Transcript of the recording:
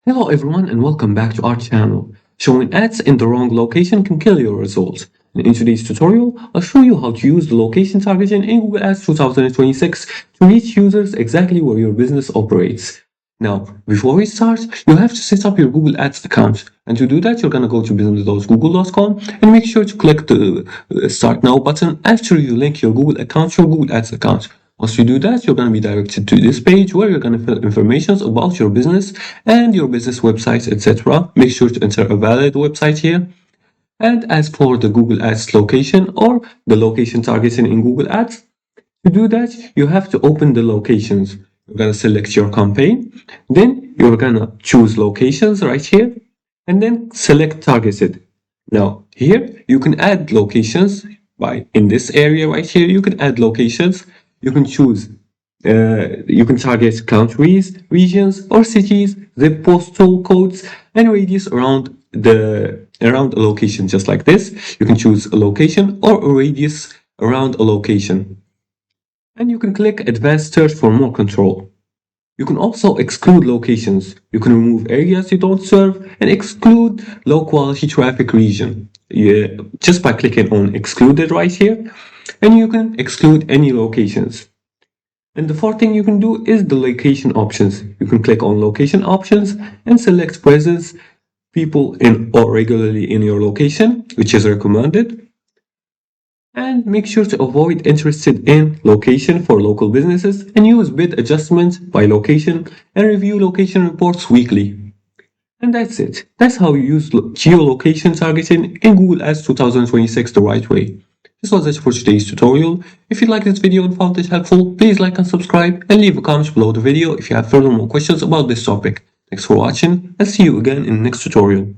Hello everyone and welcome back to our channel. Showing ads in the wrong location can kill your results. In today's tutorial, I'll show you how to use the location targeting in Google Ads 2026 to reach users exactly where your business operates. Now, before we start, you have to set up your Google Ads account. And to do that, you're going to go to business.google.com and make sure to click the Start Now button after you link your Google account to your Google Ads account. Once you do that, you're going to be directed to this page where you're going to fill information about your business and your business website, etc. Make sure to enter a valid website here. And as for the Google Ads location or the location targeting in Google Ads, to do that, you have to open the locations. You're going to select your campaign. Then you're going to choose locations right here and then select targeted. Now here you can add locations in this area right here. You can add locations. You can choose, you can target countries, regions, or cities, zip postal codes, and radius around a location, just like this. You can choose a location or a radius around a location. And you can click Advanced Search for more control. You can also exclude locations. You can remove areas you don't serve and exclude low quality traffic region. Just by clicking on Excluded right here. And you can exclude any locations. And the fourth thing you can do is the location options. You can click on location options and select presence, people in or regularly in your location, which is recommended. And make sure to avoid interested in location for local businesses and use bid adjustments by location and review location reports weekly. And that's it. That's how you use geolocation targeting in Google Ads 2026 the right way. This was it for today's tutorial. If you liked this video and found it helpful, please like and subscribe and leave a comment below the video if you have further more questions about this topic. Thanks for watching and see you again in the next tutorial.